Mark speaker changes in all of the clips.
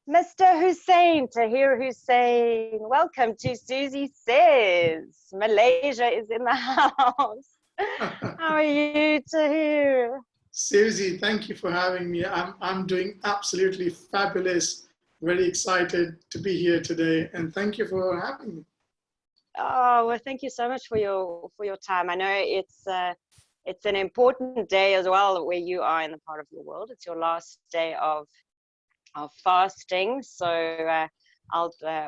Speaker 1: Mr. Hussain, Tahir Hussain, welcome to Suzie Sayz. Malaysia is in the house. How are you, Tahir?
Speaker 2: Susie, thank you for having me. I'm doing absolutely fabulous. Very excited to be here today, and thank you for having me.
Speaker 1: Oh, well, thank you so much for your time. I know it's an important day as well where you are in the part of the world. It's your last day of fasting, so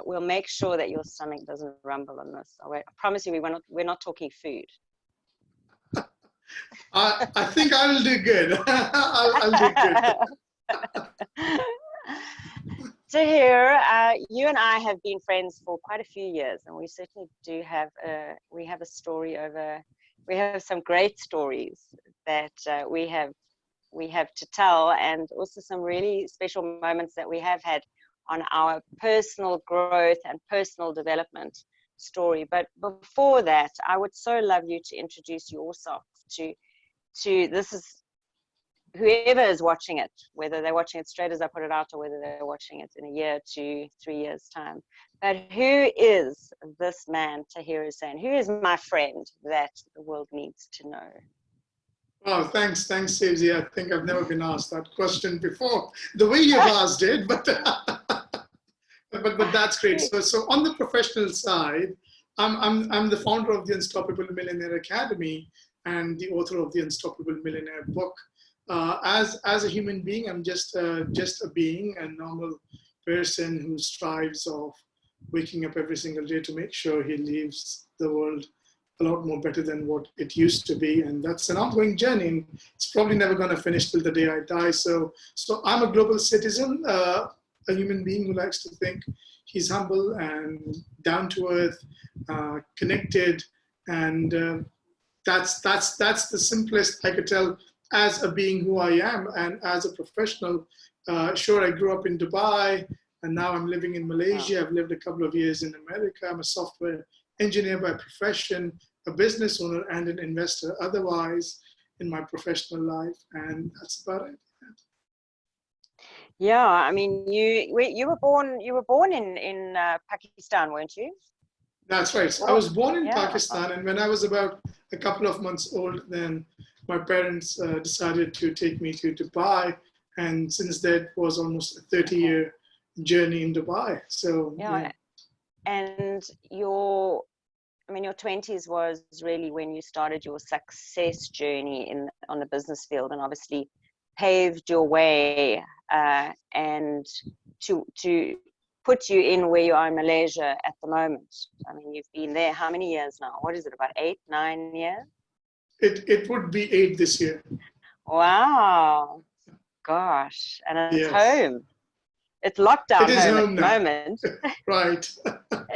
Speaker 1: we'll make sure that your stomach doesn't rumble on this. I promise you, we're not talking food.
Speaker 2: I think I will do good. I'll do good.
Speaker 1: Tahir, you and I have been friends for quite a few years, and we certainly do have a story over. We have some great stories that we have to tell, and also some really special moments that we have had on our personal growth and personal development story. But before that, I would so love you to introduce yourself to this is whoever is watching it, whether they're watching it straight as I put it out or whether they're watching it in a year, 2, 3 years time. But who is this man, Tahir Hussain? Who is my friend that the world needs to know?
Speaker 2: Oh, thanks, Susie. I think I've never been asked that question before. The way you've asked it, but but that's great. So on the professional side, I'm the founder of the Unstoppable Millionaire Academy and the author of the Unstoppable Millionaire book. As a human being, I'm just a being, a normal person who strives of waking up every single day to make sure he leaves the world a lot more better than what it used to be, and that's an ongoing journey. And it's probably never going to finish till the day I die. So I'm a global citizen, a human being who likes to think he's humble and down to earth, connected, and that's the simplest I could tell as a being who I am. And as a professional, sure, I grew up in Dubai and now I'm living in Malaysia. I've lived a couple of years in America. I'm a software engineer by profession, a business owner and an investor otherwise in my professional life, and that's about it.
Speaker 1: Yeah, I mean, you were born in Pakistan, weren't you?
Speaker 2: That's right. So I was born in Pakistan, and when I was about a couple of months old, then my parents decided to take me to Dubai, and since that was almost a 30-year journey in Dubai. So
Speaker 1: yeah. And your 20s was really when you started your success journey on the business field, and obviously paved your way and to put you in where you are in Malaysia at the moment. I mean, you've been there how many years now? What is it, about 8, 9 years?
Speaker 2: It would be 8 this year.
Speaker 1: Wow, gosh, and it's home. It's lockdown home at the moment.
Speaker 2: Right.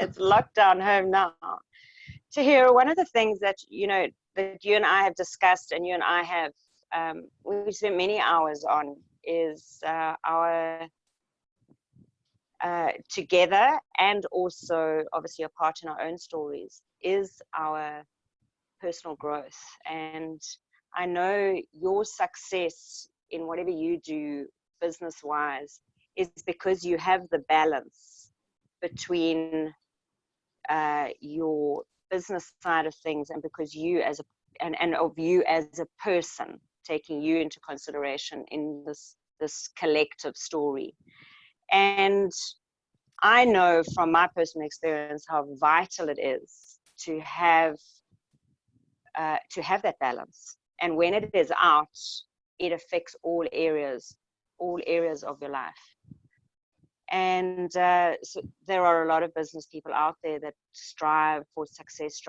Speaker 1: It's lockdown home now. Tahir, one of the things that you and I have discussed, and you and I have we spent many hours on, is our together, and also obviously a part in our own stories, is our personal growth. And I know your success in whatever you do business wise is because you have the balance between your business side of things, and because you as a person, taking you into consideration in this collective story. And I know from my personal experience how vital it is to have that balance. And when it is out, it affects all areas of your life. And so there are a lot of business people out there that strive for success,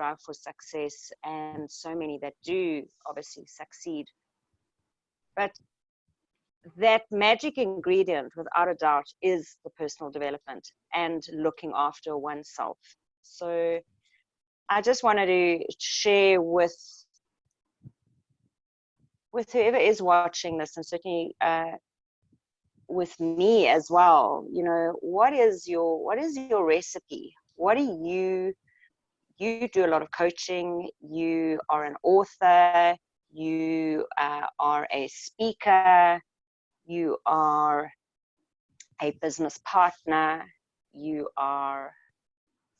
Speaker 1: and so many that do obviously succeed. But that magic ingredient, without a doubt, is the personal development and looking after oneself. So I just wanted to share with whoever is watching this, and certainly with me as well, what is your recipe? What do you do? A lot of coaching. You are an author. You are a speaker. You are a business partner, you are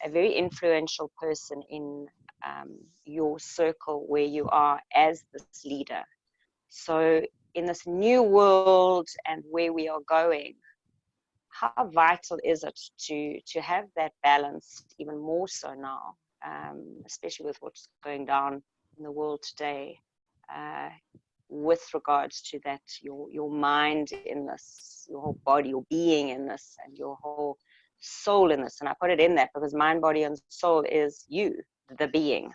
Speaker 1: a very influential person in your circle where you are as this leader. So in this new world and where we are going, how vital is it to have that balance, even more so now, especially with what's going down in the world today, with regards to that, your mind in this, your whole body, your being in this, and your whole soul in this. And I put it in that because mind, body, and soul is you, the being.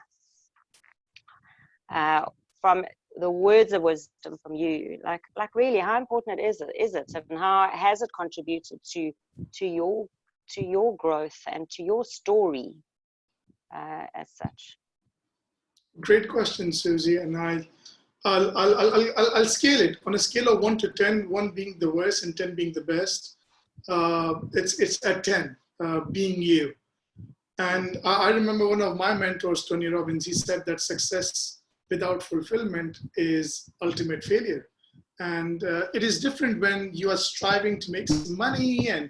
Speaker 1: From the words of wisdom from you, like really, how important is it, and how has it contributed to your growth and to your story as such?
Speaker 2: Great question, Suzie. And I'll scale it on a scale of 1 to 10, 1 being the worst and 10 being the best. It's at 10, being you. And I remember one of my mentors, Tony Robbins, he said that success without fulfillment is ultimate failure. And it is different when you are striving to make some money and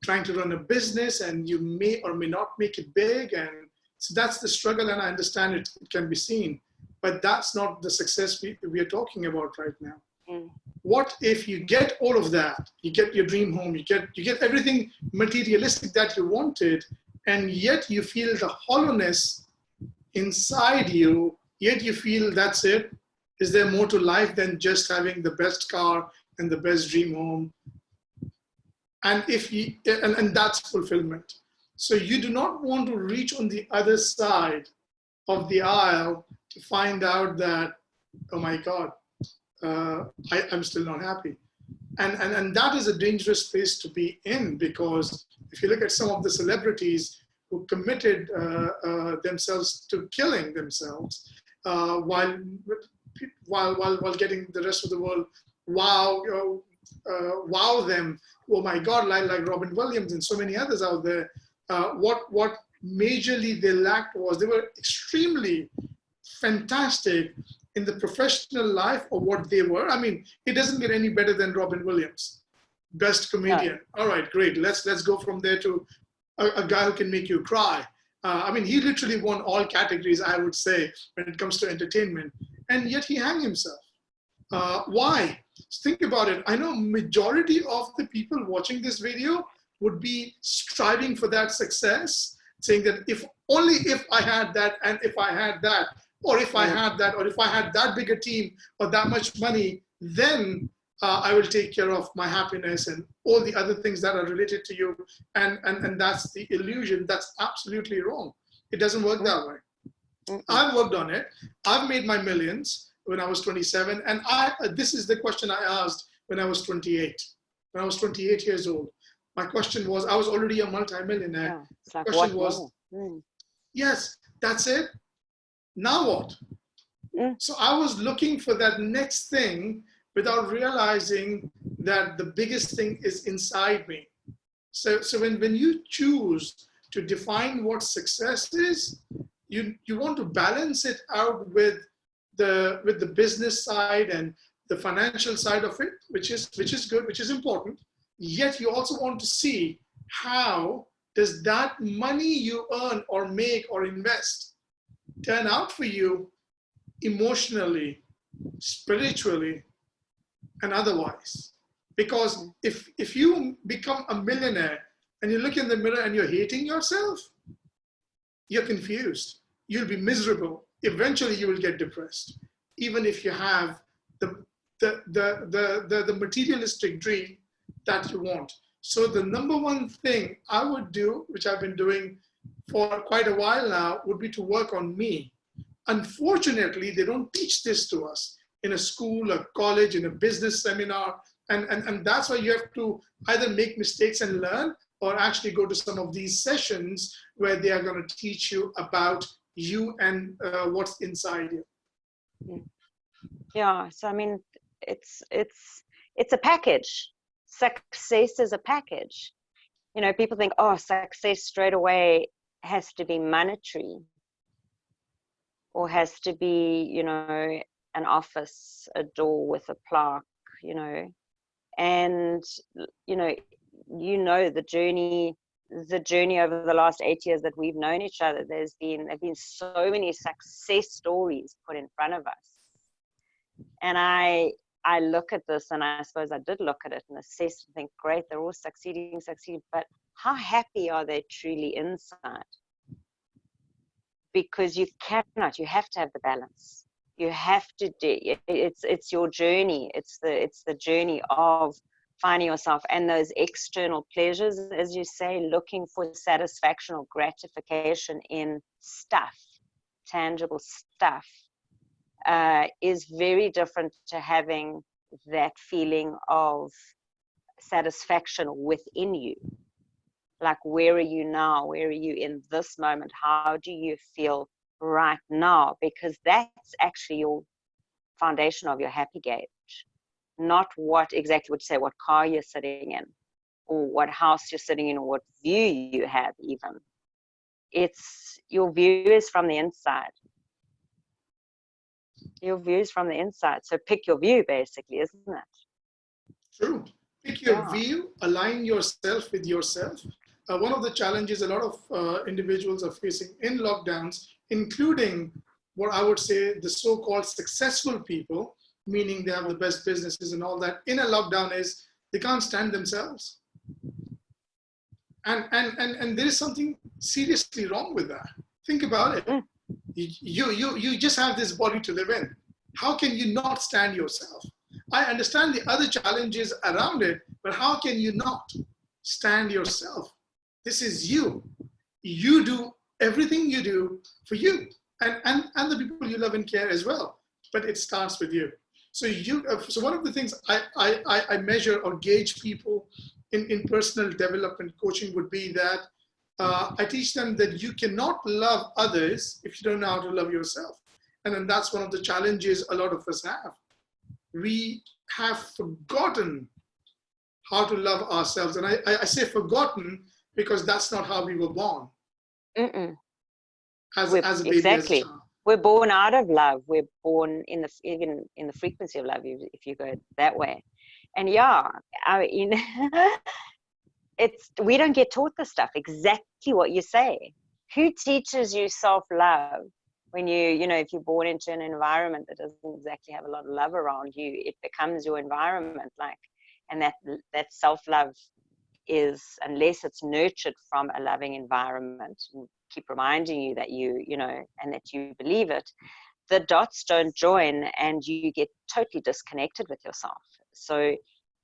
Speaker 2: trying to run a business, and you may or may not make it big. And so that's the struggle, and I understand it can be seen. But that's not the success we are talking about right now. Mm. What if you get all of that? You get your dream home, you get everything materialistic that you wanted, and yet you feel the hollowness inside you, yet you feel that's it. Is there more to life than just having the best car and the best dream home? And and that's fulfillment. So you do not want to reach on the other side of the aisle to find out that, oh my God, I'm still not happy. And that is a dangerous place to be in, because if you look at some of the celebrities who committed themselves to killing themselves while getting the rest of the world wow them, oh my God, like Robin Williams and so many others out there, what majorly they lacked was they were extremely fantastic in the professional life of what they were. I mean, it doesn't get any better than Robin Williams, best comedian. No. All right, great. Let's go from there to a guy who can make you cry. I mean, he literally won all categories, I would say, when it comes to entertainment, and yet he hanged himself. Why? Think about it. I know majority of the people watching this video would be striving for that success, saying that if I had that, and if I had that, or if I had that, or if I had that bigger team or that much money, then I will take care of my happiness and all the other things that are related to you. And that's the illusion. That's absolutely wrong. It doesn't work that way. I've worked on it. I've made my millions when I was 27. And this is the question I asked when I was 28. When I was 28 years old. My question was, I was already a multimillionaire.
Speaker 1: Yeah,
Speaker 2: the question was, yes, that's it. Now what? So I was looking for that next thing without realizing that the biggest thing is inside me. So when you choose to define what success is, you want to balance it out with the business side and the financial side of it, which is good, which is important. Yet you also want to see how does that money you earn or make or invest turn out for you emotionally, spiritually, and otherwise. Because if you become a millionaire and you look in the mirror and you're hating yourself, you're confused. You'll be miserable. Eventually you will get depressed, even if you have the materialistic dream that you want. So the number one thing I would do, which I've been doing for quite a while now, would be to work on me. Unfortunately, they don't teach this to us in a school, a college, in a business seminar. And that's why you have to either make mistakes and learn, or actually go to some of these sessions where they are going to teach you about you and what's inside you.
Speaker 1: Yeah, so I mean, it's a package. Success is a package. You know, people think, oh, success straight away has to be monetary, or has to be, you know, an office, a door with a plaque, you know. And, you know, you know, the journey over the last 8 years that we've known each other, there have been so many success stories put in front of us. And I look at this, and I suppose I did look at it and assess and think, great, they're all succeeding, but how happy are they truly inside? Because you have to have the balance. You have to do it's your journey. It's the journey of finding yourself, and those external pleasures, as you say, looking for satisfaction or gratification in stuff, tangible stuff, is very different to having that feeling of satisfaction within you. Like, where are you now? Where are you in this moment? How do you feel right now? Because that's actually your foundation of your happy gauge. Not what car you're sitting in, or what house you're sitting in, or what view you have even. It's your view is from the inside. Your view is from the inside. So pick your view, basically, isn't it?
Speaker 2: True. Pick your view, align yourself with yourself. One of the challenges a lot of individuals are facing in lockdowns, including what I would say the so-called successful people, meaning they have the best businesses and all that, in a lockdown, is they can't stand themselves. And there is something seriously wrong with that. Think about it. You just have this body to live in. How can you not stand yourself? I understand the other challenges around it, but how can you not stand yourself? This is you. You do everything you do for you and the people you love and care as well. But it starts with you. So so one of the things I measure or gauge people in personal development coaching would be that I teach them that you cannot love others if you don't know how to love yourself. And then that's one of the challenges a lot of us have. We have forgotten how to love ourselves. And I say forgotten because that's not how we were born. As a baby.
Speaker 1: Exactly. As a child. We're born out of love. We're born even in the frequency of love, if you go that way. And we don't get taught this stuff, exactly what you say. Who teaches you self-love when if you're born into an environment that doesn't exactly have a lot of love around you? It becomes your environment, and that self-love is, unless it's nurtured from a loving environment, and keep reminding you that and that you believe it, the dots don't join and you get totally disconnected with yourself. So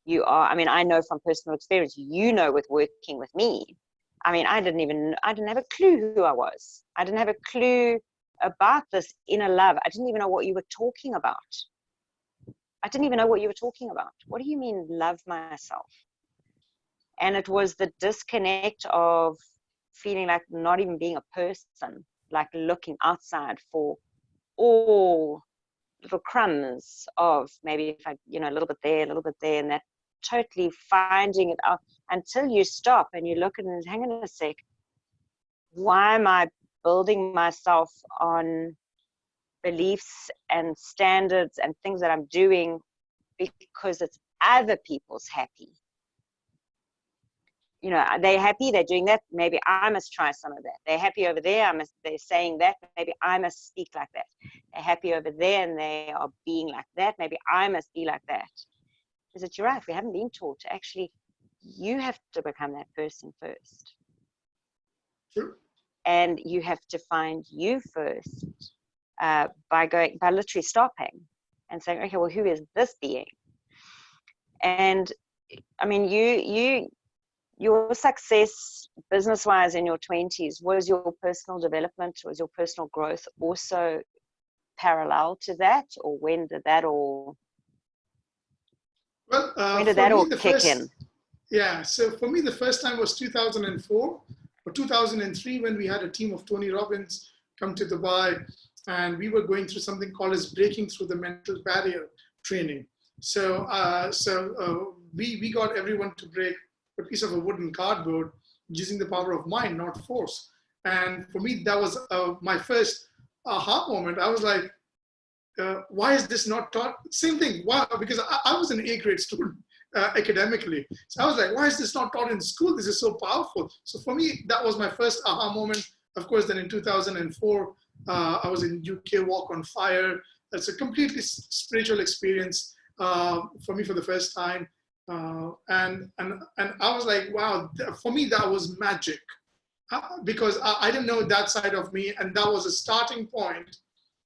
Speaker 1: I know from personal experience, with working with me, I didn't have a clue who I was. I didn't have a clue about this inner love. I didn't even know what you were talking about. What do you mean, love myself? And it was the disconnect of feeling like not even being a person, like looking outside for all little crumbs of maybe if I, a little bit there, and that totally finding it out until you stop and you look at it and hang on a sec. Why am I building myself on beliefs and standards and things that I'm doing because it's other people's happy? They're happy, they're doing that, maybe I must try some of that. They're happy over there, they're saying that, maybe I must speak like that. They're happy over there and they are being like that, maybe I must be like that. Is it, you're right, we haven't been taught to actually, you have to become that person first.
Speaker 2: True.
Speaker 1: And you have to find you first by literally stopping and saying, okay, well, who is this being? And your success business-wise in your 20s, was your personal development, was your personal growth also parallel to that? Or when did that all, kick in?
Speaker 2: Yeah, so for me, the first time was 2004 or 2003 when we had a team of Tony Robbins come to Dubai, and we were going through something called as breaking through the mental barrier training. So we got everyone to break a piece of a wooden cardboard using the power of mind, not force. And for me, that was my first aha moment. I was like, why is this not taught? Same thing. Why? Because I was an A grade student. academically. So I was like, why is this not taught in school? This is so powerful. So for me, that was my first aha moment. Of course, then in 2004, I was in UK Walk on Fire. It's a completely spiritual experience for me for the first time. And I was like, wow, for me, that was magic. Because I didn't know that side of me. And that was a starting point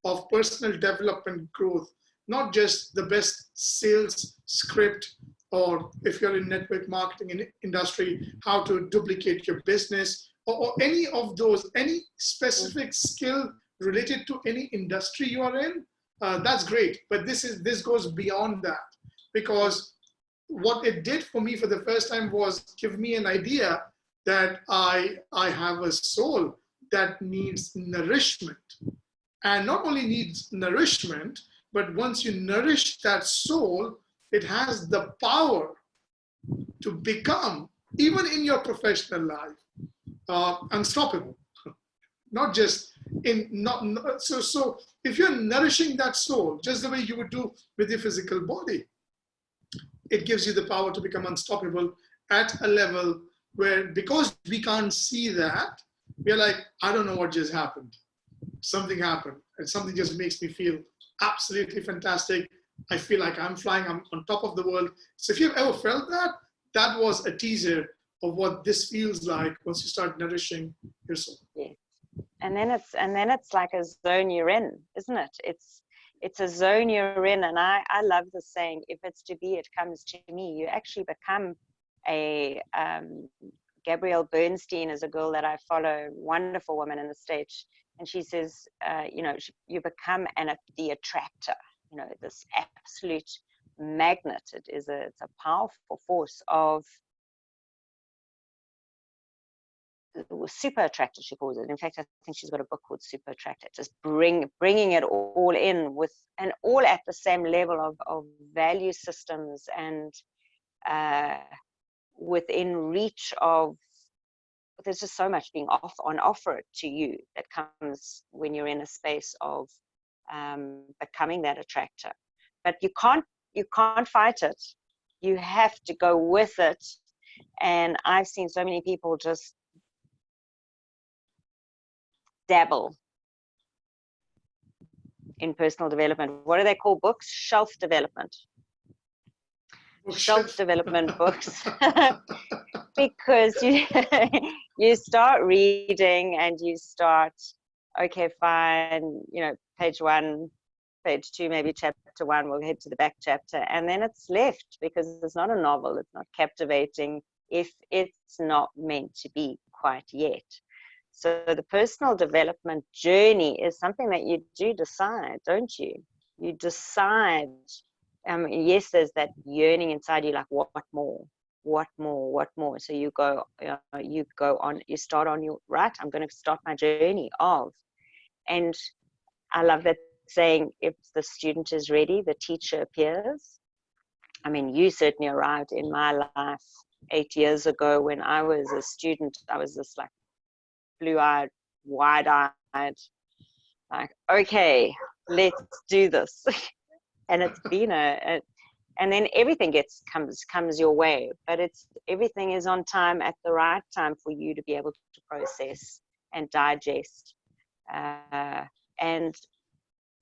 Speaker 2: of personal development growth, not just the best sales script, or if you're in network marketing industry, how to duplicate your business, or any of those, any specific skill related to any industry you are in, that's great. But this goes beyond that, because what it did for me for the first time was give me an idea that I have a soul that needs nourishment. And not only needs nourishment, but once you nourish that soul, it has the power to become, even in your professional life, unstoppable. Not just so if you're nourishing that soul, just the way you would do with your physical body, it gives you the power to become unstoppable at a level where, because we can't see that, we're like, I don't know what just happened. Something happened, and something just makes me feel absolutely fantastic. I feel like I'm flying, I'm on top of the world. So if you've ever felt that, that was a teaser of what this feels like once you start nourishing your soul.
Speaker 1: Yeah. And then it's like a zone you're in, isn't it? It's a zone you're in. And I love the saying, if it's to be, it comes to me. You actually become a Gabrielle Bernstein is a girl that I follow, wonderful woman in the States, and she says, you become the attractor, this absolute magnet. It's a powerful force of super attractor, she calls it. In fact, I think she's got a book called Super Attractor, just bringing it all in with, and all at the same level of value systems, and within reach of, there's just so much being on offer to you that comes when you're in a space of becoming that attractor. But you can't fight it. You have to go with it. And I've seen so many people just dabble in personal development. What do they call books? Shelf development. Shelf development books. Because you start reading and you start, okay, fine, page 1, page 2, maybe chapter 1, we'll head to the back chapter, and then it's left because it's not a novel, it's not captivating if it's not meant to be quite yet. So the personal development journey is something that you do decide, don't you? You decide. Yes, there's that yearning inside you, like, what more? So you go on, you start on your right. I'm going to start my journey of, and I love that saying, if the student is ready, the teacher appears. I mean, you certainly arrived in my life 8 years ago when I was a student. I was this like blue-eyed, wide-eyed, like, okay, let's do this. And it's been and then everything comes your way, but everything is on time at the right time for you to be able to process and digest. And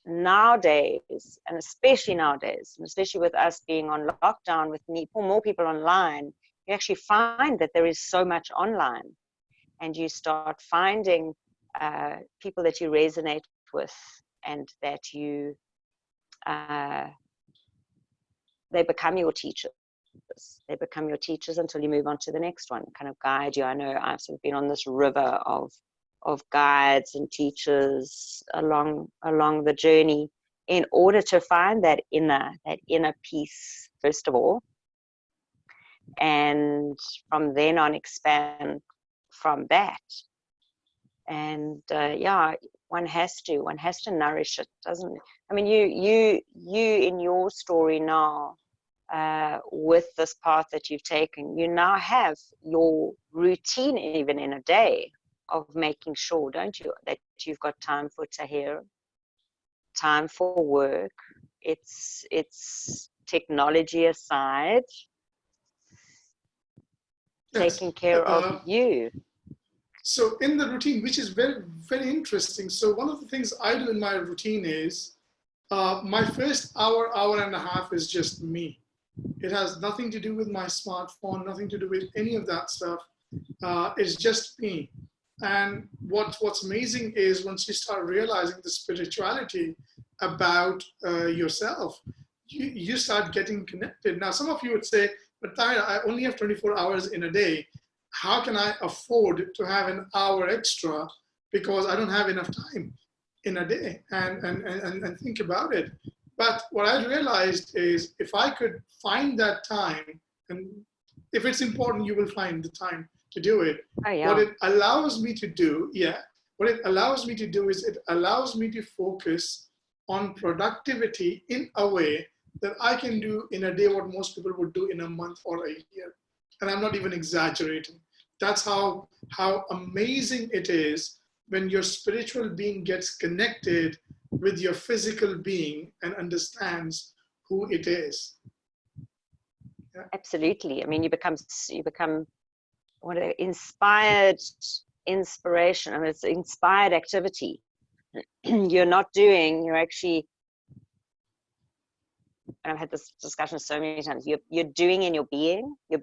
Speaker 1: nowadays, and especially with us being on lockdown, with more people online, you actually find that there is so much online, and you start finding people that you resonate with, and that you they become your teachers. They become your teachers until you move on to the next one, kind of guide you. I know I've sort of been on this river of guides and teachers along the journey, in order to find that inner peace, first of all, and from then on expand from that. And one has to nourish it, doesn't it? I mean, you in your story now, with this path that you've taken, you now have your routine, even in a day, of making sure, don't you, that you've got time for Tahir, time for work. It's technology aside,
Speaker 2: Yes.
Speaker 1: taking care of you.
Speaker 2: So in the routine, which is very, very interesting. So one of the things I do in my routine is my first hour, hour and a half is just me. It has nothing to do with my smartphone, nothing to do with any of that stuff. It's just me. And what's amazing is once you start realizing the spirituality about yourself, you start getting connected. Now, some of you would say, but Tahir, I only have 24 hours in a day. How can I afford to have an hour extra because I don't have enough time in a day? And think about it. But what I realized is if I could find that time, and if it's important, you will find the time to do it.
Speaker 1: Oh, yeah.
Speaker 2: What it allows me to do, what it allows me to do is it allows me to focus on productivity in a way that I can do in a day what most people would do in a month or a year. And I'm not even exaggerating. That's how amazing it is when your spiritual being gets connected with your physical being and understands who it is.
Speaker 1: Yeah. Absolutely. I mean, you become what inspired inspiration. I mean, it's inspired activity. You're actually, and I've had this discussion so many times, you're doing in your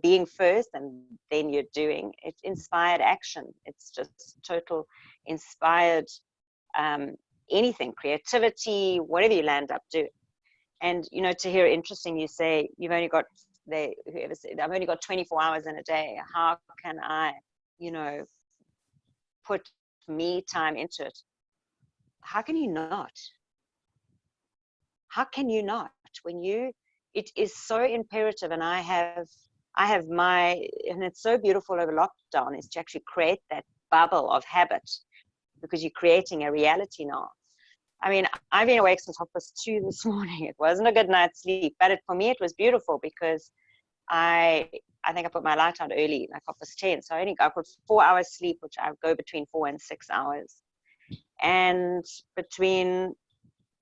Speaker 1: being first, and then you're doing. It's inspired action. It's just total inspired anything, creativity, whatever you land up doing. And, Tahir, interesting, you say you've only got, whoever said, I've only got 24 hours in a day. How can I, put me time into it? How can you not? How can you not? It is so imperative, and I have and it's so beautiful over lockdown, is to actually create that bubble of habit, because you're creating a reality now. I mean, I've been awake since 2:30 this morning. It wasn't a good night's sleep, but for me it was beautiful because I think I put my light on early, like 10:30. So I put 4 hours sleep, which I go between 4 and 6 hours. And between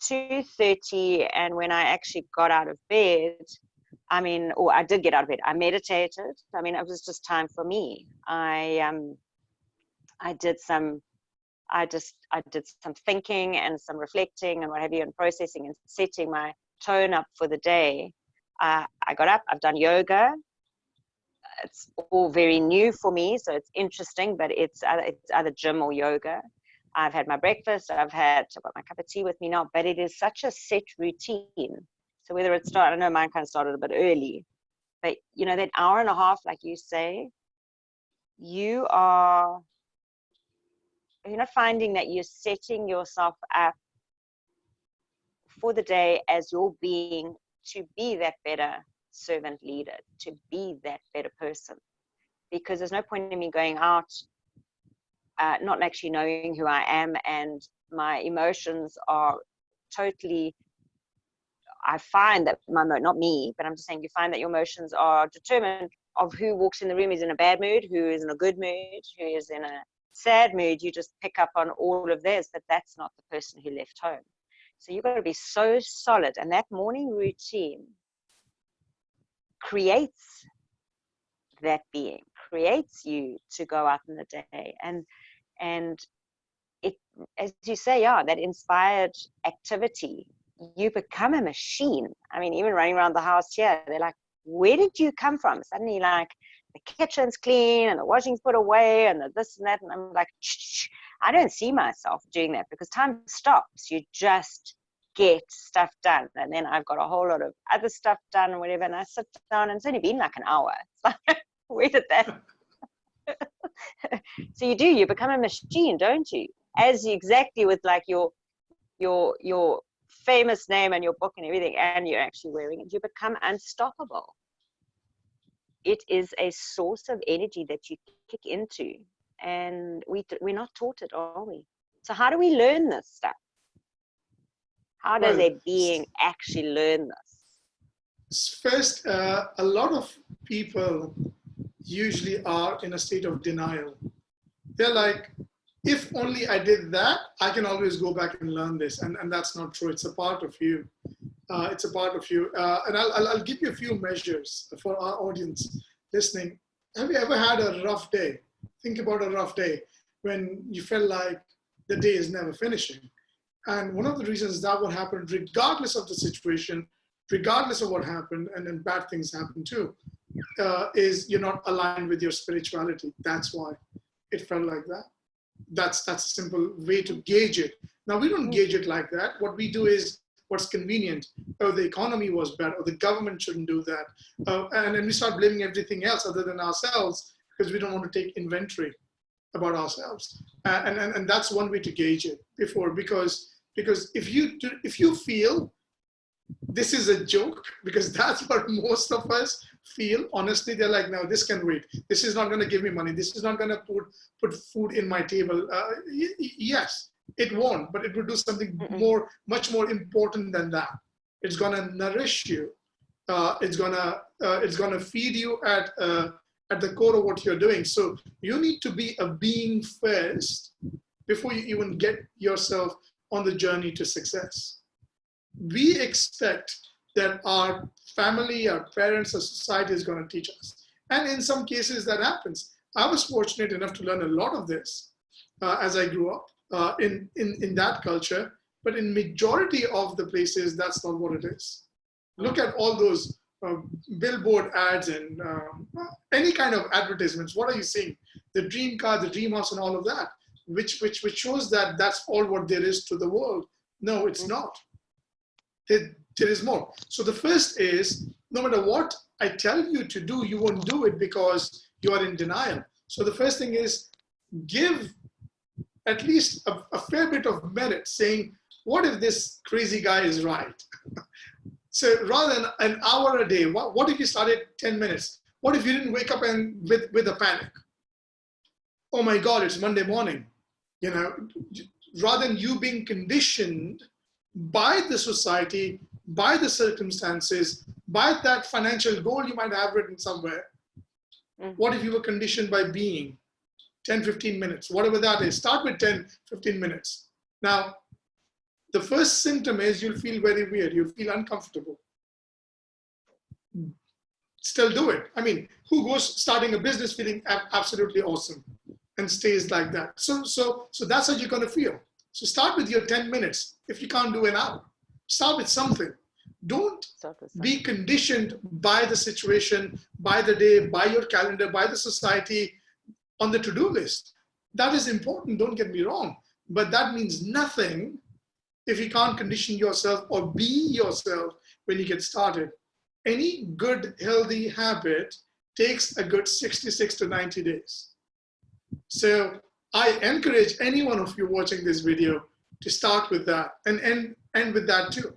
Speaker 1: 2:30 and when I actually got out of bed, I did get out of bed, I meditated. I mean, it was just time for me. I did some thinking and some reflecting and what have you, and processing and setting my tone up for the day. I got up, I've done yoga. It's all very new for me, so it's interesting, but it's either gym or yoga. I've had my breakfast, I've got my cup of tea with me now, but it is such a set routine. So whether it started, I know mine kind of started a bit early, but that hour and a half, like you say, you're not finding that you're setting yourself up for the day as your being to be that better servant leader, to be that better person. Because there's no point in me going out not actually knowing who I am, and my emotions are totally, I find that not me, but I'm just saying, you find that your emotions are determined of who walks in the room is in a bad mood, who is in a good mood, who is in a sad mood. You just pick up on all of this, but that's not the person who left home. So you've got to be so solid, and that morning routine creates that being, creates you to go out in the day. And it, as you say, that inspired activity, you become a machine. I mean, even running around the house here, they're like, where did you come from? Suddenly, like, the kitchen's clean and the washing's put away and the this and that. And I'm like, shh. I don't see myself doing that, because time stops. You just get stuff done. And then I've got a whole lot of other stuff done and whatever. And I sit down, and it's only been like an hour. It's like, where did that? So you become a machine, don't you? As exactly with like your famous name and your book and everything, and you're actually wearing it, you become unstoppable. It is a source of energy that you kick into, and we're not taught it, are we? So how do we learn this stuff? How does a being actually learn this?
Speaker 2: First, a lot of people usually are in a state of denial. They're like, if only I did that, I can always go back and learn this. And that's not true. It's a part of you. It's a part of you. And I'll give you a few measures for our audience listening. Have you ever had a rough day? Think about a rough day when you felt like the day is never finishing. And one of the reasons that would happen, regardless of the situation, regardless of what happened, and then bad things happen too, is you're not aligned with your spirituality. That's why it felt like that. That's a simple way to gauge it. Now, we don't gauge it like that. What we do is what's convenient. Oh, the economy was bad, or the government shouldn't do that. And then we start blaming everything else other than ourselves because we don't want to take inventory about ourselves. And that's one way to gauge it because if you feel this is a joke, because that's what most of us feel, honestly, they're like, no, this can wait. This is not going to give me money. This is not going to put food in my table. Yes, it won't, but it will do something much more important than that. It's going to nourish you. It's going to feed you at the core of what you're doing. So you need to be a being first before you even get yourself on the journey to success. We expect that our family, our parents, our society is going to teach us. And in some cases that happens. I was fortunate enough to learn a lot of this as I grew up in that culture. But in majority of the places, that's not what it is. Look at all those billboard ads and any kind of advertisements. What are you seeing? The dream car, the dream house, and all of that, which shows that that's all what there is to the world. No, it's not. There is more. So the first is, no matter what I tell you to do, you won't do it because you are in denial. So the first thing is give at least a fair bit of merit, saying, what if this crazy guy is right? So rather than an hour a day, what if you started 10 minutes? What if you didn't wake up and with a panic? Oh my God, it's Monday morning. You know, rather than you being conditioned by the society, by the circumstances, by that financial goal you might have written somewhere. What if you were conditioned by being 10, 15 minutes, whatever that is? Start with 10, 15 minutes. Now, the first symptom is you'll feel very weird. You'll feel uncomfortable. Still do it. I mean, who goes starting a business feeling absolutely awesome and stays like that? So that's how you're going to feel. So start with your 10 minutes. If you can't do an hour, start with something. Don't be conditioned by the situation, by the day, by your calendar, by the society on the to-do list. That is important, don't get me wrong. But that means nothing if you can't condition yourself or be yourself when you get started. Any good, healthy habit takes a good 66 to 90 days. So I encourage any one of you watching this video to start with that and end with that too.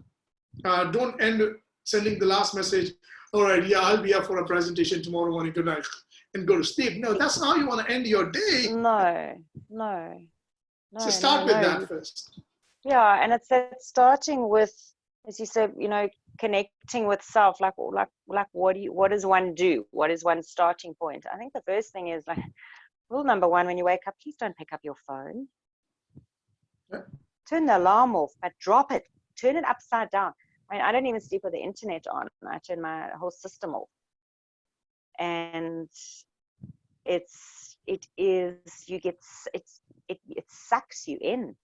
Speaker 2: Don't end sending the last message, all right, yeah, I'll be up for a presentation tomorrow morning tonight and go to sleep. No, that's not how you want to end your day.
Speaker 1: No.
Speaker 2: So start with that first.
Speaker 1: Yeah, and it's starting with, as you said, you know, connecting with self, like what does one do? What is one's starting point? I think the first thing is, like, rule number one, when you wake up, please don't pick up your phone.
Speaker 2: Yeah.
Speaker 1: Turn the alarm off, but drop it. Turn it upside down. I mean, I don't even sleep with the internet on. I turn my whole system off. And it sucks you in.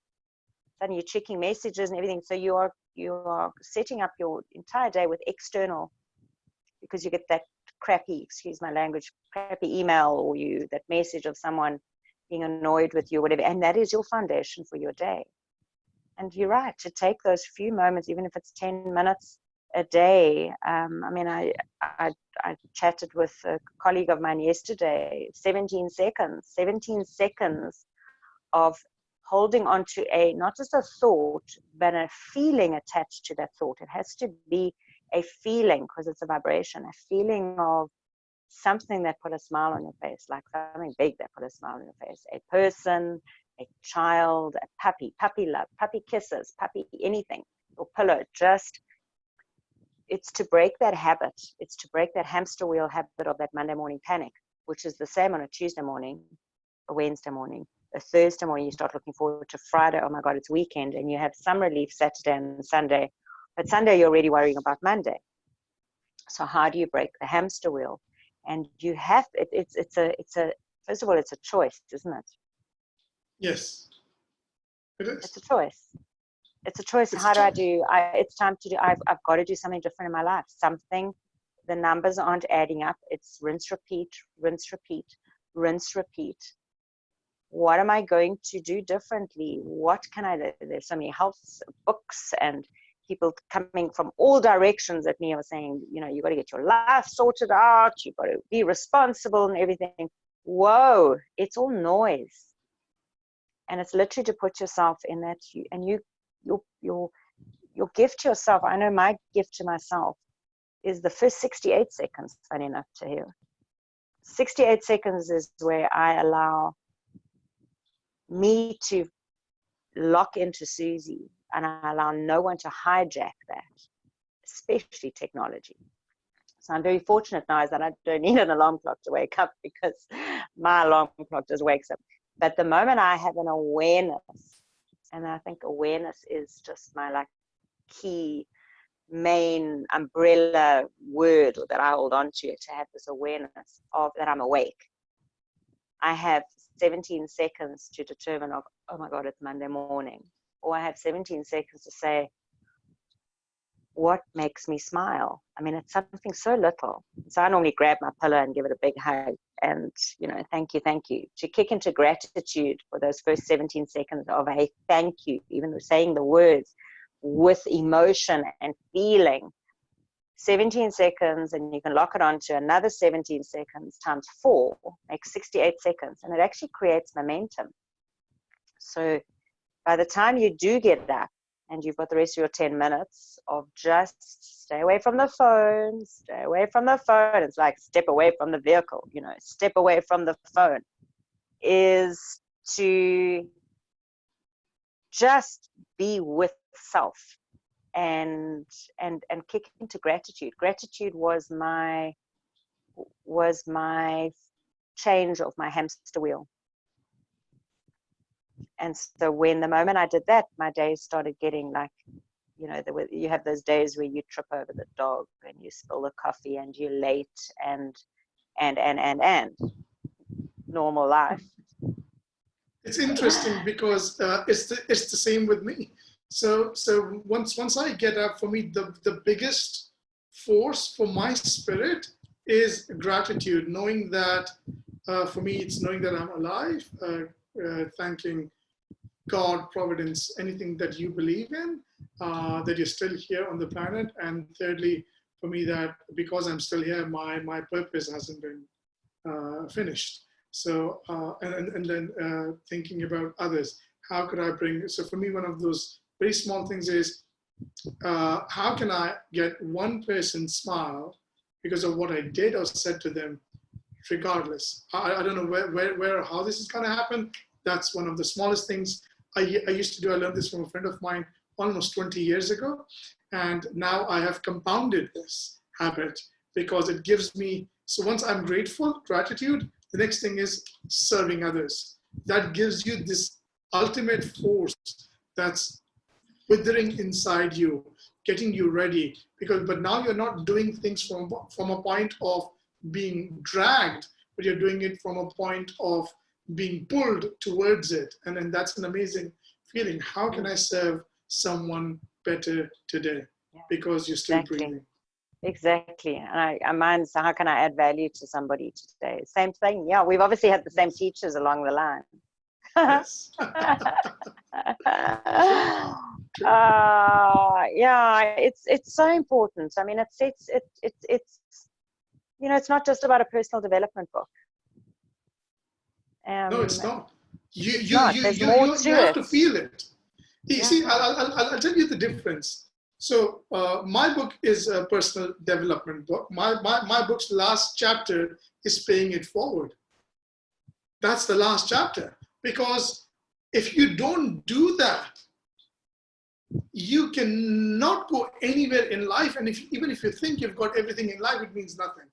Speaker 1: Then you're checking messages and everything. So you are setting up your entire day with external, because you get that crappy, excuse my language, crappy email, or that message of someone being annoyed with you, whatever, and that is your foundation for your day. And you're right, to take those few moments, even if it's 10 minutes a day. I mean, I chatted with a colleague of mine yesterday, 17 seconds of holding on to not just a thought, but a feeling attached to that thought. It has to be a feeling, because it's a vibration, a feeling of something that put a smile on your face, like something big that put a smile on your face. A person, a child, a puppy love, puppy kisses, puppy anything, or pillow. It's to break that habit. It's to break that hamster wheel habit of that Monday morning panic, which is the same on a Tuesday morning, a Wednesday morning, a Thursday morning. You start looking forward to Friday. Oh my God, it's weekend, and you have some relief Saturday and Sunday. But Sunday, you're already worrying about Monday. So how do you break the hamster wheel? And you have it's a first of all, it's a choice, isn't it?
Speaker 2: Yes, it is.
Speaker 1: It's a choice. It's a choice.
Speaker 2: It's
Speaker 1: How do I
Speaker 2: choice.
Speaker 1: do? It's time to do. I've got to do something different in my life. Something. The numbers aren't adding up. It's rinse, repeat, rinse, repeat, rinse, repeat. What am I going to do differently? What can I do? There's so many health books and people coming from all directions at me are saying, you know, you got to get your life sorted out. You've got to be responsible and everything. Whoa, it's all noise. And it's literally to put yourself in that, your gift to yourself. I know my gift to myself is the first 68 seconds, funny enough to hear. 68 seconds is where I allow me to lock into Suzie, and I allow no one to hijack that, especially technology. So I'm very fortunate now is that I don't need an alarm clock to wake up, because my alarm clock just wakes up. But the moment I have an awareness, and I think awareness is just my like key main umbrella word that I hold on to have this awareness of that I'm awake. I have 17 seconds to determine of, oh my God, it's Monday morning. Or I have 17 seconds to say, what makes me smile? I mean, it's something so little. So I normally grab my pillow and give it a big hug and, you know, thank you. To kick into gratitude for those first 17 seconds of a thank you, even saying the words with emotion and feeling. 17 seconds, and you can lock it on to another 17 seconds times 4 makes 68 seconds, and it actually creates momentum. So by the time you do get up and you've got the rest of your 10 minutes of just stay away from the phone, it's like step away from the vehicle, you know, step away from the phone, is to just be with self and kick into gratitude. Gratitude was my change of my hamster wheel. And so when the moment I did that, my days started getting like, you know, you have those days where you trip over the dog and you spill the coffee and you're late and normal life.
Speaker 2: It's interesting because it's the same with me. So once I get up, for me the biggest force for my spirit is gratitude, knowing that for me it's knowing that I'm alive, thanking God, providence, anything that you believe in, that you're still here on the planet, and thirdly for me that because I'm still here, my purpose hasn't been finished. So and then thinking about others, how could I bring? So for me, one of those very small things is how can I get one person smile because of what I did or said to them, regardless. I don't know where how this is going to happen. That's one of the smallest things I used to do. I learned this from a friend of mine almost 20 years ago, and now I have compounded this habit because it gives me. So once I'm grateful, gratitude. The next thing is serving others. That gives you this ultimate force that's withering inside you, getting you ready. But now you're not doing things from a point of being dragged, but you're doing it from a point of being pulled towards it. And then that's an amazing feeling. How can I serve someone better today? Because you're still breathing.
Speaker 1: Exactly. And mine's how can I add value to somebody today? Same thing. Yeah, we've obviously had the same teachers along the line.
Speaker 2: Yes.
Speaker 1: Yeah, it's so important. I mean, it's you know, it's not just about a personal development book.
Speaker 2: No, it's not. You have to feel it. You see, I'll tell you the difference. So my book is a personal development book. My book's last chapter is paying it forward. That's the last chapter. Because if you don't do that, you cannot go anywhere in life. And even if you think you've got everything in life, it means nothing.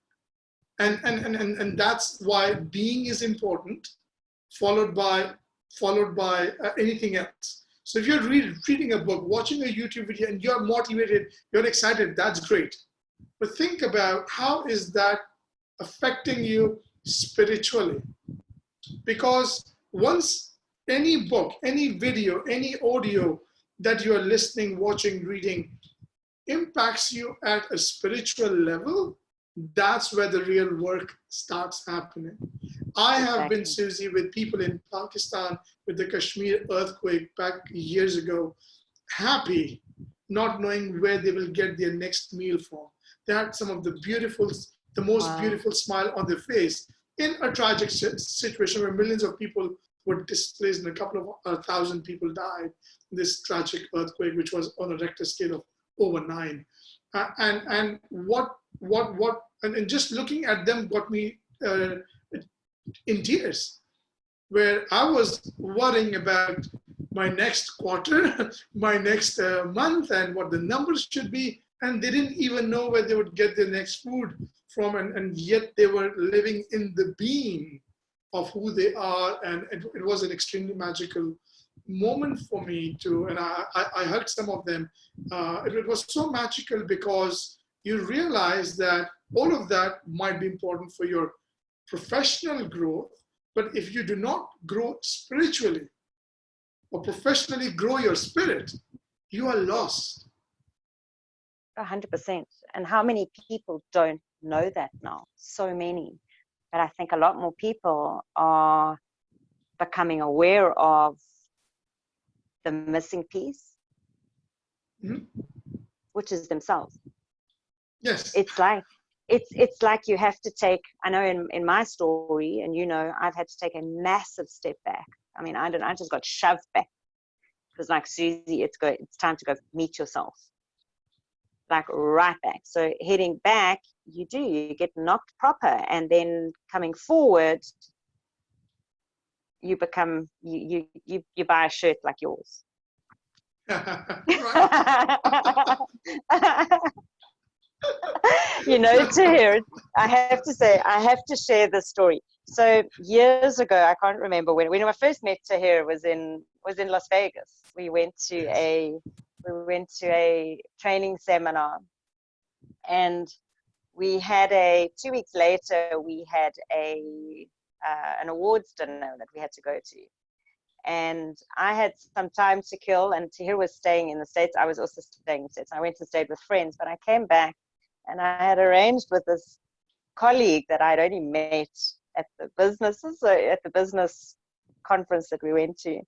Speaker 2: And that's why being is important, followed by anything else. So if you're reading a book, watching a YouTube video, and you're motivated, you're excited, that's great. But think about how is that affecting you spiritually. Because once any book, any video, any audio that you are listening, watching, reading impacts you at a spiritual level, that's where the real work starts happening. I have been, Suzie, with people in Pakistan with the Kashmir earthquake back years ago, happy, not knowing where they will get their next meal from. They had some of the most beautiful smile on their face in a tragic situation where millions of people were displaced and a couple of thousand people died in this tragic earthquake, which was on a Richter scale of over 9. And just looking at them got me in tears, where I was worrying about my next quarter, my next month, and what the numbers should be. And they didn't even know where they would get their next food from. And yet they were living in the being of who they are. And it was an extremely magical moment for me too. And I heard some of them. It was so magical because you realize that all of that might be important for your professional growth, but if you do not grow spiritually or professionally grow your spirit, you are lost.
Speaker 1: 100%. And how many people don't know that now? So many. But I think a lot more people are becoming aware of the missing piece, which is themselves.
Speaker 2: Yes.
Speaker 1: It's like you have to take, I know in my story, and you know, I've had to take a massive step back. I mean, I just got shoved back. It was like, Suzie, it's time to go meet yourself. Like right back. So heading back, you get knocked proper, and then coming forward, you become, you buy a shirt like yours. You know, Tahir, I have to share this story. So years ago, I can't remember when I first met Tahir was in Las Vegas. We went to a training seminar, and we had 2 weeks later we had an awards dinner that we had to go to. And I had some time to kill, and Tahir was staying in the States. I was also staying in the States. I went and stayed with friends, but I came back and I had arranged with this colleague that I'd only met at the business conference that we went to,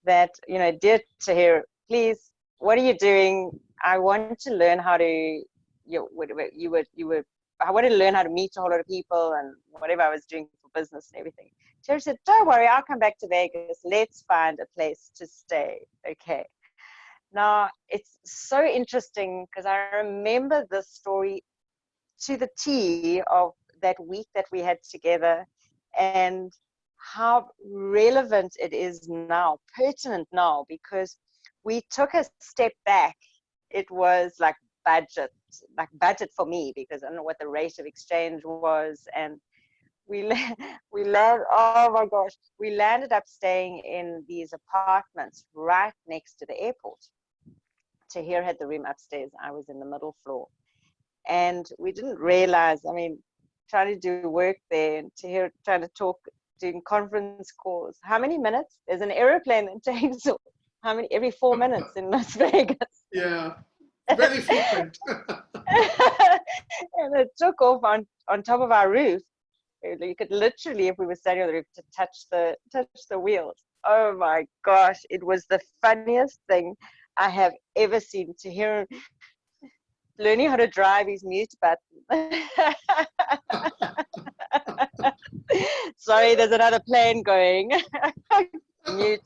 Speaker 1: that, you know, dear Tahir, please, what are you doing? I want to learn how to, I wanted to learn how to meet a whole lot of people and whatever I was doing for business and everything. Tahir said, don't worry, I'll come back to Vegas. Let's find a place to stay. Okay. Now, it's so interesting because I remember this story to the T of that week that we had together, and how relevant it is now, pertinent now, because we took a step back. It was like budget for me, because I don't know what the rate of exchange was, and we landed up staying in these apartments right next to the airport. Tahir had the room upstairs, I was in the middle floor, and we didn't realize, I mean, trying to do work there, and Tahir trying to talk, doing conference calls. How many minutes? There's an airplane that takes every 4 minutes in Las Vegas.
Speaker 2: Yeah, very frequent.
Speaker 1: And it took off on top of our roof. You could literally, if we were standing on the roof, to touch the wheels. Oh my gosh, it was the funniest thing I have ever seen. To hear him learning how to drive his mute button. Sorry, there's another plane going. Mute.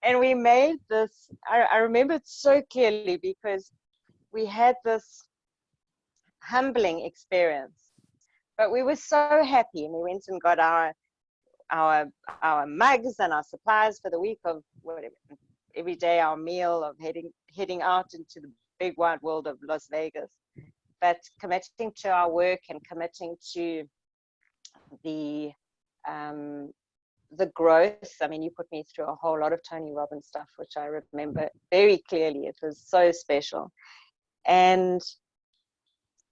Speaker 1: And we made this, I remember it so clearly, because we had this humbling experience, but we were so happy, and we went and got our mugs and our supplies for the week of whatever, every day our meal of heading out into the big wide world of Las Vegas, but committing to our work and committing to the growth. I mean, you put me through a whole lot of Tony Robbins stuff, which I remember very clearly. It was so special. And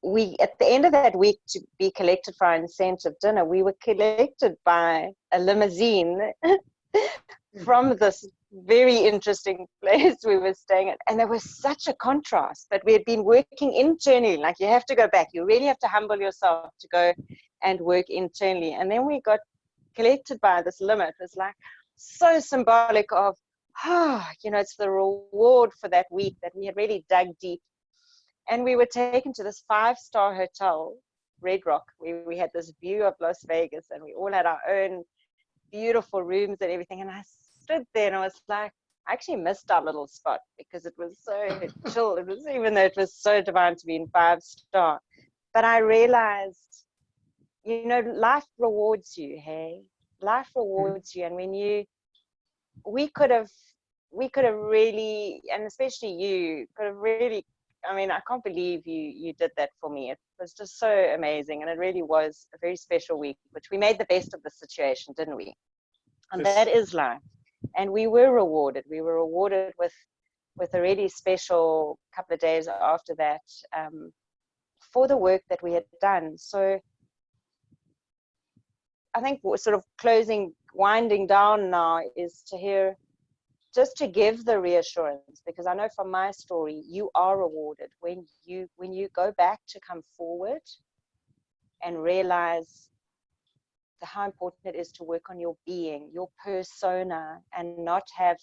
Speaker 1: we, at the end of that week, to be collected for our incentive dinner, we were collected by a limousine from this very interesting place we were staying at. And there was such a contrast, but we had been working internally. Like, you have to go back. You really have to humble yourself to go and work internally. And then we got collected by this limo. It was like so symbolic of, it's the reward for that week that we had really dug deep. And we were taken to this 5-star hotel, Red Rock, where we had this view of Las Vegas, and we all had our own beautiful rooms and everything. And I stood there and I was like, I actually missed our little spot because it was so chill. It was, even though it was so divine to be in 5-star. But I realized, life rewards you, hey? Life rewards you. And when we could have really, and especially you, could have really, I can't believe you did that for me. It was just so amazing. And it really was a very special week, which we made the best of the situation, didn't we? And
Speaker 2: Yes.
Speaker 1: that is life. And we were rewarded. We were rewarded with a really special couple of days after that for the work that we had done. So I think we're sort of winding down now is to hear, just to give the reassurance, because I know from my story, you are rewarded when you go back to come forward and realize how important it is to work on your being, your persona, and not have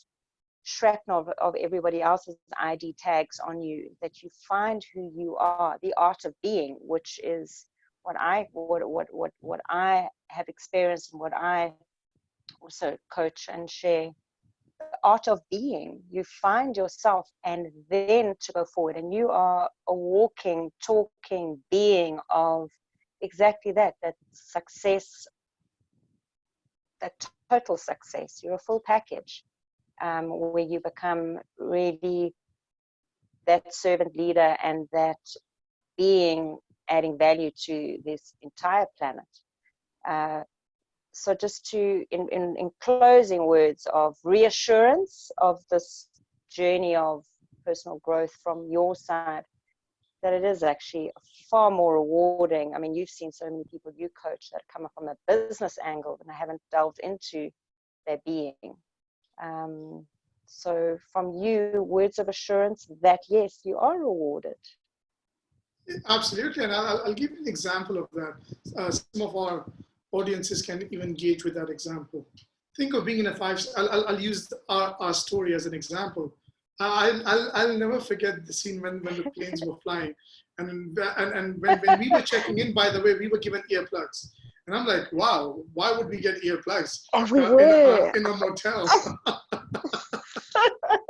Speaker 1: shrapnel of everybody else's ID tags on you, that you find who you are, the art of being, which is what I have experienced and what I also coach and share. The art of being. You find yourself, and then to go forward, and you are a walking, talking being of exactly that success, that total success. You're a full package, where you become really that servant leader and that being, adding value to this entire planet. So just to, in closing words of reassurance of this journey of personal growth from your side, that it is actually far more rewarding. You've seen so many people you coach that come up from a business angle and they haven't delved into their being. So from you, words of assurance that yes, you are rewarded.
Speaker 2: Absolutely, and I'll give you an example of that. Some of our audiences can even engage with that example. Think of being in a I'll use our story as an example. I'll never forget the scene when the planes were flying, and when we were checking in. By the way, we were given earplugs, and I'm like, wow, why would we get earplugs in a motel?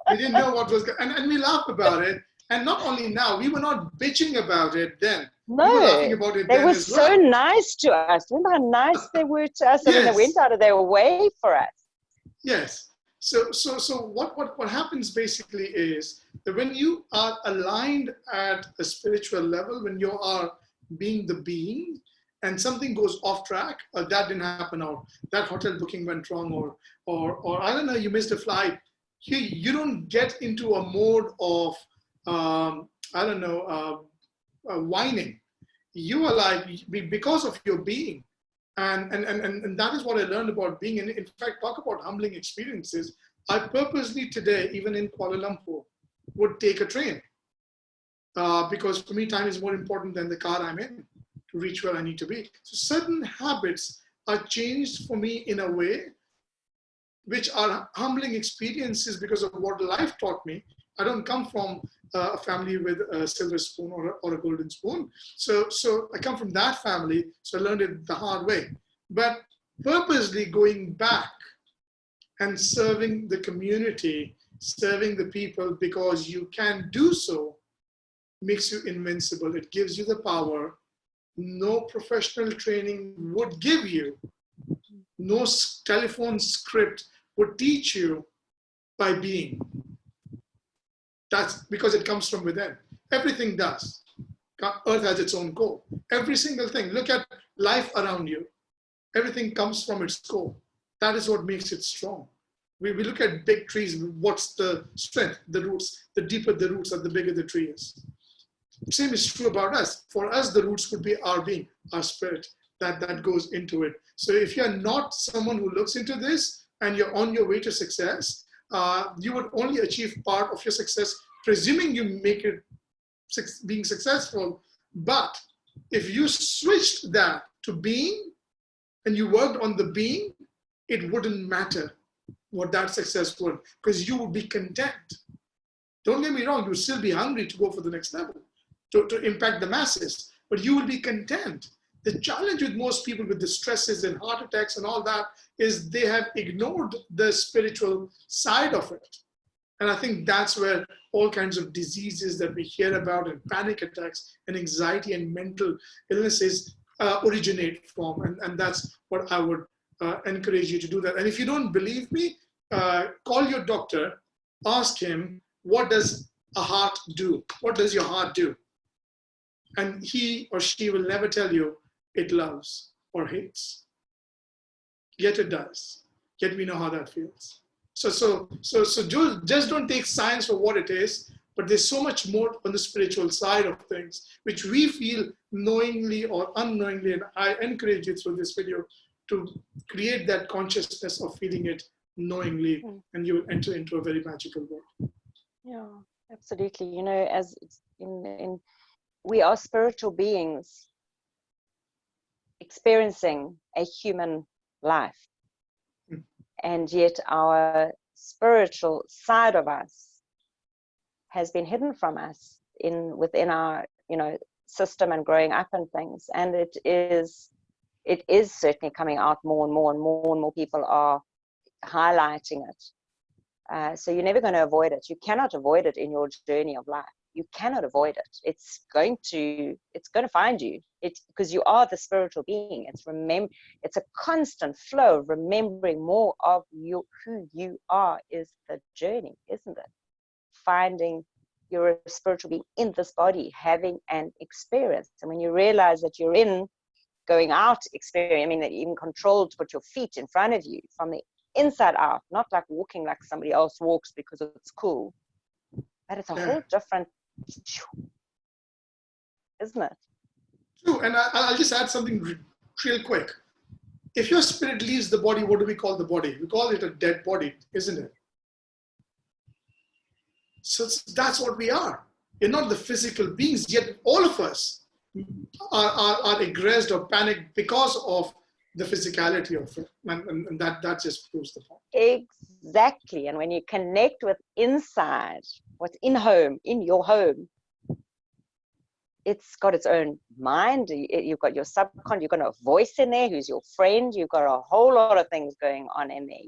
Speaker 2: We didn't know what was going, and we laugh about it. And not only now, we were not bitching about it then.
Speaker 1: No,
Speaker 2: we were laughing about it
Speaker 1: they
Speaker 2: then
Speaker 1: were
Speaker 2: as
Speaker 1: so
Speaker 2: well.
Speaker 1: nice to us. Remember how nice they were to us?
Speaker 2: Yes.
Speaker 1: They went out of their way for us.
Speaker 2: Yes. So what happens basically is that when you are aligned at a spiritual level, when you are being the being, and something goes off track, or that didn't happen, or that hotel booking went wrong, or I don't know, you missed a flight, you don't get into a mode of whining. You are like, because of your being. And that is what I learned about being. And in fact, talk about humbling experiences. I purposely today, even in Kuala Lumpur, would take a train. Because for me, time is more important than the car I'm in to reach where I need to be. So certain habits are changed for me in a way which are humbling experiences because of what life taught me. I don't come from a family with a silver spoon or a golden spoon. So I come from that family, so I learned it the hard way. But purposely going back and serving the community, serving the people, because you can do so, makes you invincible. It gives you the power no professional training would give you. No telephone script would teach you by being. That's because it comes from within. Everything does. Earth has its own core. Every single thing. Look at life around you. Everything comes from its core. That is what makes it strong. We look at big trees. What's the strength? The roots. The deeper the roots are, the bigger the tree is. Same is true about us. For us, the roots would be our being, our spirit, that goes into it. So if you're not someone who looks into this and you're on your way to success, you would only achieve part of your success, presuming you make it being successful. But if you switched that to being and you worked on the being, it wouldn't matter what that success would, because you would be content. Don't get me wrong, you would still be hungry to go for the next level, to impact the masses, but you will be content. The challenge with most people with the stresses and heart attacks and all that is they have ignored the spiritual side of it. And I think that's where all kinds of diseases that we hear about and panic attacks and anxiety and mental illnesses originate from. And that's what I would encourage you to do that. And if you don't believe me, call your doctor, ask him, what does a heart do? What does your heart do? And he or she will never tell you it loves or hates. Yet it does. Yet we know how that feels. So just don't take science for what it is, but there's so much more on the spiritual side of things, which we feel knowingly or unknowingly. And I encourage you through this video to create that consciousness of feeling it knowingly, and you will enter into a very magical world.
Speaker 1: Yeah, absolutely. You know, as we are spiritual beings experiencing a human life. And yet our spiritual side of us has been hidden from us within our, system and growing up and things. And it is certainly coming out more and more, and more people are highlighting it. So you're never going to avoid it. You cannot avoid it in your journey of life. You cannot avoid it. It's going to find you. It's because you are the spiritual being. It's a constant flow of remembering more of who you are is the journey, isn't it? Finding you're a spiritual being in this body, having an experience. And when you realize that you're going out experience, I mean, that you're even controlled to put your feet in front of you from the inside out, not like walking like somebody else walks because it's cool, but it's a whole different, isn't it?
Speaker 2: True, and I'll just add something real quick. If your spirit leaves the body, what do we call the body? We call it a dead body, isn't it? So that's what we are. We're not the physical beings, yet all of us are aggressed or panicked because of the physicality of it. And that just proves the point.
Speaker 1: Exactly. And when you connect with inside, what's in your home, it's got its own mind. You've got your subconscious, you've got a voice in there who's your friend. You've got a whole lot of things going on in there.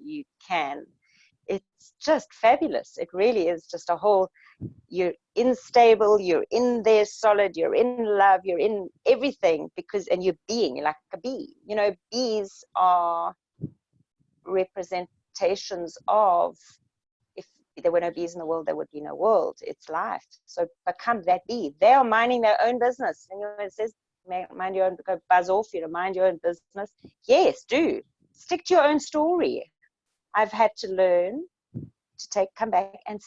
Speaker 1: It's just fabulous. It really is just a whole, you're unstable, you're in there solid, you're in love, you're in everything and you're like a bee. Bees are representations of, if there were no bees in the world, there would be no world. It's life. So become that bee. They are minding their own business. And it says, mind your own, go buzz off, mind your own business. Yes, do. Stick to your own story. I've had to learn to come back and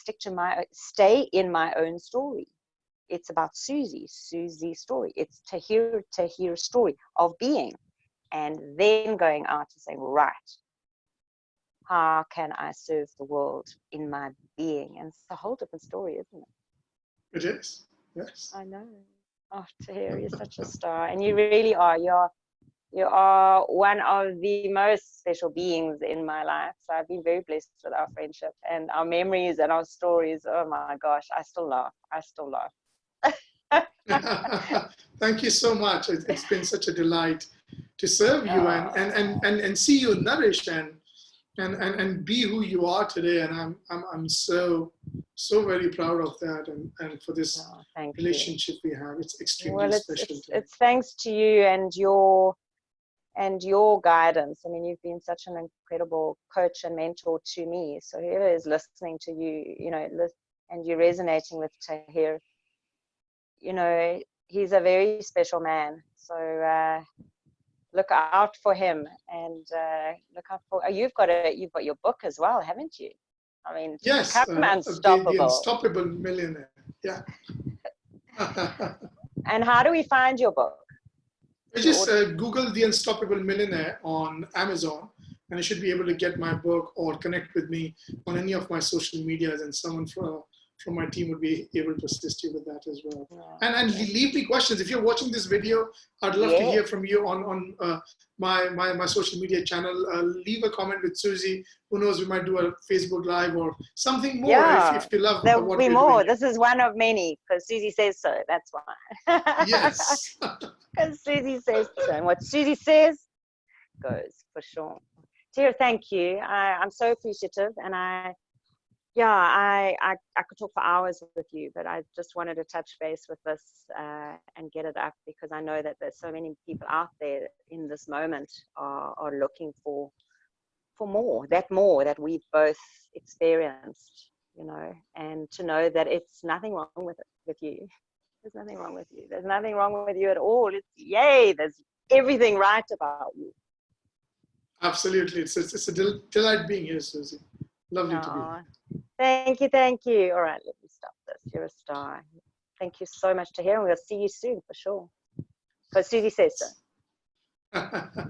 Speaker 1: stay in my own story. It's about Susie's story. It's Tahir's story of being, and then going out and saying, right, how can I serve the world in my being? And it's a whole different story, isn't it?
Speaker 2: It is, yes.
Speaker 1: I know. Oh, Tahir, you're such a star, and you really are. You are one of the most special beings in my life. So I've been very blessed with our friendship and our memories and our stories. Oh my gosh, I still laugh.
Speaker 2: Thank you so much. It's been such a delight to serve you and see you nourish and be who you are today. And I'm so very proud of that and for this relationship we have. It's extremely special.
Speaker 1: It's thanks to you and your guidance. I mean, you've been such an incredible coach and mentor to me. So whoever is listening to you, and you're resonating with Tahir, he's a very special man. So look out for him, and look out for. You've got your book as well, haven't you? I mean,
Speaker 2: yes,
Speaker 1: become unstoppable.
Speaker 2: the Unstoppable Millionaire. Yeah.
Speaker 1: And how do we find your book?
Speaker 2: Just Google The Unstoppable Millionaire on Amazon, and you should be able to get my book or connect with me on any of my social medias, and someone from my team would be able to assist you with that as well. And leave me questions. If you're watching this video, I'd love to hear from you on my social media channel. Leave a comment with Suzie. Who knows, we might do a Facebook Live or something more if you love
Speaker 1: there'll
Speaker 2: what
Speaker 1: be
Speaker 2: we're
Speaker 1: more.
Speaker 2: doing.
Speaker 1: This is one of many, because Suzie says so. That's why.
Speaker 2: Yes.
Speaker 1: Because Suzie says so. And what Suzie says goes, for sure. Tahir, thank you. I'm so appreciative, and I could talk for hours with you, but I just wanted to touch base with this and get it up, because I know that there's so many people out there in this moment are looking for more that we've both experienced, and to know that it's nothing wrong with you. There's nothing wrong with you. There's nothing wrong with you at all. It's yay. There's everything right about you.
Speaker 2: Absolutely. It's a delight being here, Suzie. Lovely to be here.
Speaker 1: Thank you. All right, let me stop this. You're a star. Thank you so much, Tahir, and we'll see you soon for sure. Because Suzie says so.